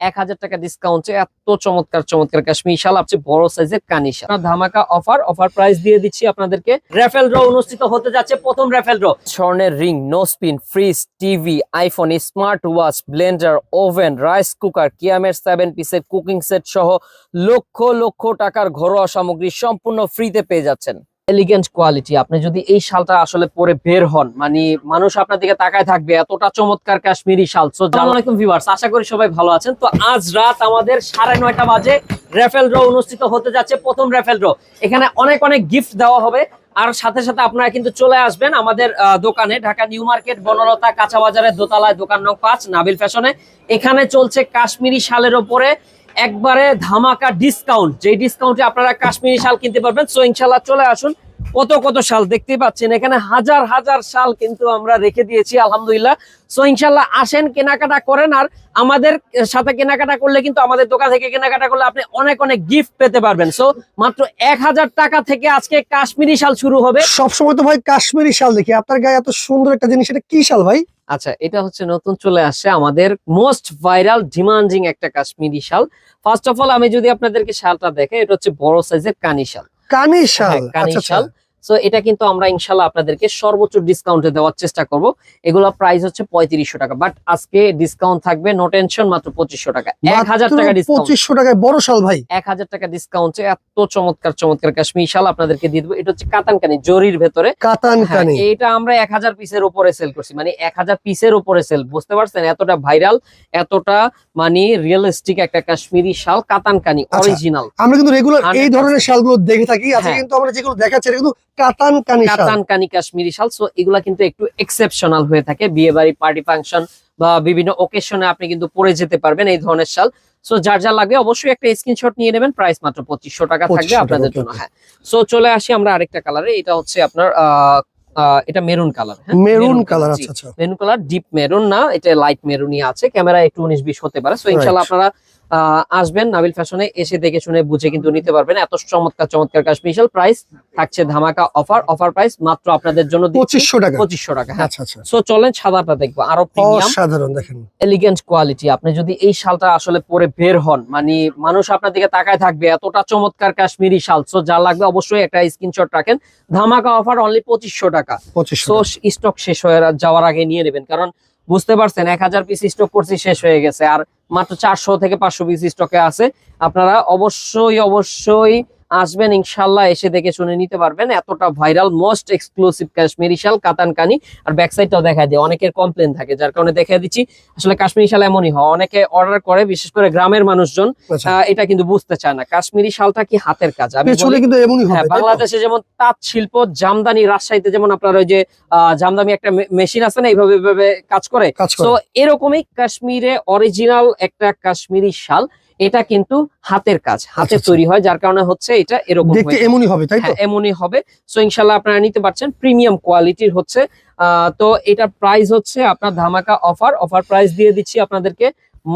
1000 টাকা ডিসকাউন্টে এত চমৎকার চমৎকার কাশ্মীরি শাল, আপনি বড় সাইজের কানি শাল ধামাকা অফার প্রাইস দিয়ে দিচ্ছি আপনাদেরকে। র্যাফেল ড্র অনুষ্ঠিত হতে যাচ্ছে, প্রথম র্যাফেল ড্র স্বর্ণের ring, nose pin, fridge, TV, iPhone, smart watch, blender, oven, rice cooker, কিয়ামের 7 পিসের কুকিং সেট সহ লক্ষ লক্ষ টাকার ঘরোয়া সামগ্রী সম্পূর্ণ ফ্রিতে পেয়ে যাচ্ছেন। এলিগেন্ট কোয়ালিটি, আপনি যদি এই শালটা আসলে পরে বের হন, মানে মানুষ আপনার দিকে তাকায় থাকবে, এতটা চমৎকার কাশ্মীরি শাল। সো আসসালামু আলাইকুম ভিউয়ার্স, আশা করি সবাই ভালো আছেন। তো আজ রাত আমাদের 9:30 বাজে র্যাফেল ড্র অনুষ্ঠিত হতে যাচ্ছে, প্রথম র্যাফেল ড্র। এখানে অনেক অনেক গিফট দেওয়া হবে, আর সাথে সাথে আপনারা কিন্তু চলে আসবেন আমাদের দোকানে, ঢাকা নিউ মার্কেট বনলতা কাঁচা বাজারের দোতলায়, দোকান নং 5, নাবিল ফ্যাশনে। এখানে চলছে কাশ্মীরি শালের ওপরে একবারে ধামাকা ডিসকাউন্ট, যে ডিসকাউন্টে আপনারা কাশ্মীরি শাল কিনতে পারবেন। সো ইনশাল্লাহ চলে আসুন। কত কত শাল দেখতে পাচ্ছেন, এখানে হাজার হাজার শাল কিন্তু আমরা রেখে দিয়েছি আলহামদুলিল্লাহ। সো ইনশাল্লাহ আসেন, কেনাকাটা করেন। আর আমাদের সাথে কেনাকাটা করলে কিন্তু, আমাদের দোকান থেকে কেনাকাটা করলে আপনি অনেক অনেক গিফট পেতে পারবেন। সো মাত্র 1000 টাকা থেকে আজকে কাশ্মীরি শাল শুরু হবে। সবসময় তো ভাই কাশ্মীরি শাল দেখি, আপনার গায়ে এত সুন্দর একটা জিনিস, এটা কি শাল ভাই? আচ্ছা, এটা হচ্ছে নতুন চলে আসছে আমাদের মোস্ট ভাইরাল ডিমান্ডিং একটা কাশ্মীরি শাল। ফার্স্ট অফ অল আমি যদি আপনাদেরকে শালটা দেখে, এটা হচ্ছে বড় সাইজের কানি শাল। কানি শাল, কানি আচ্ছা শাল। সো এটা কিন্তু আমরা ইনশাল্লাহ আপনাদেরকে সর্বোচ্চ ডিসকাউন্টে দেওয়ার চেষ্টা করব। এগুলা প্রাইস হচ্ছে 3500 টাকা, বাট আজকে ডিসকাউন্ট থাকবে, নো টেনশন, মাত্র 2500 টাকা। 1000 টাকা ডিসকাউন্ট, 2500 টাকায় বড় শাল ভাই। 1000 টাকা ডিসকাউন্টে এত চমৎকার চমৎকার কাশ্মীরি শাল আপনাদেরকে দিয়ে দেবো। এটা হচ্ছে কাতান কানি, জরির ভেতরে কাতান কানি। এটা আমরা 1000 পিসের উপরে সেল করছি, মানে 1000 পিসের উপরে সেল, বুঝতে পারছেন? এতটা ভাইরাল, এতটা মানে রিয়েলিস্টিক একটা কাশ্মীরি শাল, কাতান কানি অরিজিনাল। আমরা কিন্তু রেগুলার এই 100% ধরনের শালগুলো দেখে থাকি, আজকে কিন্তু আমরা যেগুলো দেখাচ্ছি এটা কিন্তু কাতান কানি শাল। কাতান কানি কাশ্মীরি শাল। সো এগুলা কিন্তু একটু এক্সেপশনাল হয়ে থাকে, বিয়ে বাড়ি, পার্টি ফাংশন বা বিভিন্ন ওকেশনে আপনি কিন্তু পরে যেতে পারবেন এই ধরনের শাল। সো যার যা লাগবে অবশ্যই একটা স্ক্রিনশট নিয়ে নেবেন, প্রাইস মাত্র 2500 টাকা থাকবে আপনাদের জন্য। হ্যাঁ, সো চলে আসি আমরা আরেকটা কালারে। এটা হচ্ছে আপনার এটা মেরুন কালার। মেরুন কালার, আচ্ছা আচ্ছা। মেরুন কালার, ডিপ মেরুন না, এটা লাইট মেরুনই আছে। ক্যামেরা একটু 19-20 হতে পারে। সো ইনশাআল্লাহ আপনারা আসবেন নাবিল ফ্যাশনে, এসে দেখে শুনে বুঝে কিন্তু নিতে পারবেন। এত চমৎকার চমৎকার কাশ্মীরি শাল, প্রাইস থাকছে ধামাকা অফার প্রাইস মাত্র আপনাদের জন্য 2500 টাকা। 2500 টাকা। হ্যাঁ, আচ্ছা আচ্ছা। সো চলেন সাদাটা দেখবো, আরো প্রিমিয়াম অসাধারণ, দেখেন এলিগেন্ট কোয়ালিটি। আপনি যদি এই শালটা আসলে পরে বের হন, মানে মানুষ আপনার দিকে তাকায় থাকবে, এতটা চমৎকার কাশ্মীরি শাল। সো যা লাগবে অবশ্যই একটা স্ক্রিনশট রাখেন। ধামাকা অফার অনলি 2500 টাকা। সো স্টক শেষ হয়ে যাওয়ার আগে নিয়ে নেবেন, কারণ বুঝতে পারছেন 1000 পিস স্টক করছি, শেষ হয়ে গেছে, আর মাত্র 400 থেকে 500 পিস স্টকে আছে। আপনারা অবশ্যই আসবেন ইনশাল্লাহ, এসে দেখে শুনে নিতে পারবেন। এতটা ভাইরাল মোস্ট এক্সক্লুসিভ কাশ্মীরি শাল, কাতান কানি। আর ব্যাক সাইডটাও দেখা দিয়ে, অনেকের কমপ্লেন থাকে, যার কারণে দেখা দিচ্ছি। আসলে কাশ্মীরি শাল এমনই হয়, অনেকে অর্ডার করে, বিশেষ করে গ্রামের মানুষজন এটা কিন্তু বুঝতে চায় না। কাশ্মীরি শালটা কি হাতের কাজ, আমি কিন্তু এমনই হবে। বাংলাদেশে যেমন তাঁত শিল্প, জামদানি, রাজশাহীতে যেমন আপনার ওই যে জামদানি একটা মেশিন আছে না, এইভাবে কাজ করে। তো এরকমই কাশ্মীরে অরিজিনাল একটা কাশ্মীরি শাল, এটা কিন্তু হাতের কাজ, হাতে তৈরি হয়, যার কারণে হচ্ছে এটা এরকম দেখতে এমনই হবে, তাই তো? এমনই হবে। সো ইনশাআল্লাহ আপনারা নিতে পারছেন, প্রিমিয়াম কোয়ালিটির হচ্ছে। তো এটা প্রাইস হচ্ছে আপনার ধামাকা অফার প্রাইস দিয়ে দিচ্ছি আপনাদেরকে।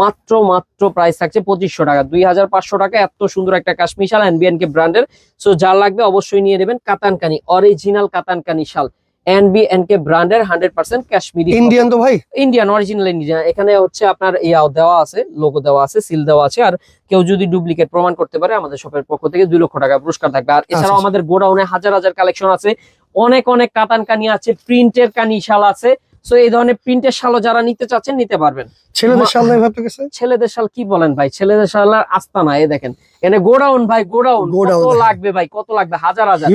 মাত্র প্রাইস থাকছে 2500 টাকা, 2500 টাকা। এত সুন্দর একটা কাশ্মীরি শাল, এনবিএনকে ব্র্যান্ডের। সো যার লাগবে অবশ্যই নিয়ে নেবেন। কাতান কানি, অরিজিনাল কাতান কানি শাল, এনবিএনকে ব্র্যান্ডের, 100% কাশ্মীরি ইন্ডিয়ান তো ভাই, ইন্ডিয়ান, অরিজিনাল ইন্ডিয়ান। এখানে হচ্ছে আপনার দেওয়া আছে, লোগো দেওয়া আছে, সিল দেওয়া আছে। আর কেউ যদি ডুপ্লিকেট প্রমাণ করতে পারে, আমাদের শপের পক্ষ থেকে 2 লক্ষ টাকা পুরস্কার থাকবে। আর এছাড়াও আমাদের গোডাউনে হাজার হাজার কালেকশন আছে, অনেক কাতান কানি আছে, প্রিন্টের কানি শাল আছে। সো এই ধরনের প্রিন্টের শালও যারা নিতে চাচ্ছেন নিতে পারবেন। ছেলেদের শাল নাই ভাবতে গেছে? ছেলেদের শাল কি বলেন ভাই, ছেলেদের শাল আর আস্তানা। এই দেখেন এখানে গোডাউন ভাই, গোডাউন কত লাগবে ভাই, কত লাগবে, হাজার হাজার।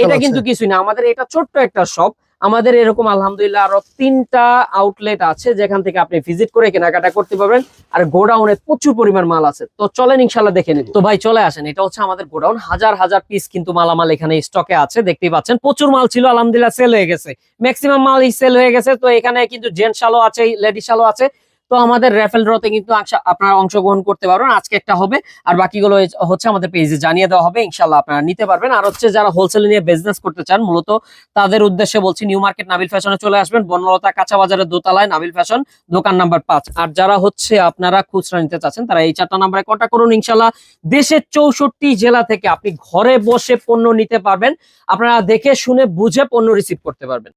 এটা কিন্তু কিছুই না, আমাদের এটা ছোট্ট একটা শপ। আমাদের এরকম আলহামদুলিল্লাহ আরো 3টা আউটলেট আছে, যেখান থেকে আপনি ভিজিট করে কেনাকাটা করতে পারবেন। আর গোডাউনে প্রচুর পরিমাণ মাল আছে। তো চলেন ইনশাল্লাহ দেখে নিন। তো ভাই চলে আসেন, এটা হচ্ছে আমাদের গোডাউন, হাজার হাজার পিস কিন্তু মালামাল এখানে স্টকে আছে, দেখতেই পাচ্ছেন। প্রচুর মাল ছিল, আলহামদুলিল্লাহ সেল হয়ে গেছে, ম্যাক্সিমাম মালই সেল হয়ে গেছে। তো এখানে কিন্তু জেন্টস শালও আছে, লেডিস শালও আছে। তো আমাদের র্যাফেল ড্রতে কিন্তু আপনারা অংশগ্রহণ করতে পারবেন। আজকে একটা হবে, আর বাকিগুলো হচ্ছে আমাদের পেজে জানিয়ে দেওয়া হবে। ইনশাল্লাহ আপনারা নিতে পারবেন। আর হচ্ছে যারা হোলসেল নিয়ে বিজনেস করতে চান, মূলত তাদের উদ্দেশ্যে বলছি, নিউ মার্কেট নাবিল ফ্যাশনে চলে আসবেন, বনলতা কাঁচা বাজারের দোতলায়, নাবিল ফ্যাশন, দোকান নাম্বার 5। আর যারা হচ্ছে আপনারা খুচরা নিতে চাচ্ছেন, তারা এই 4টা নাম্বারে কন্ট্যাক্ট করুন। ইনশাল্লাহ দেশের 64 জেলা থেকে আপনি ঘরে বসে পণ্য নিতে পারবেন। আপনারা দেখে শুনে বুঝে পণ্য রিসিভ করতে পারবেন।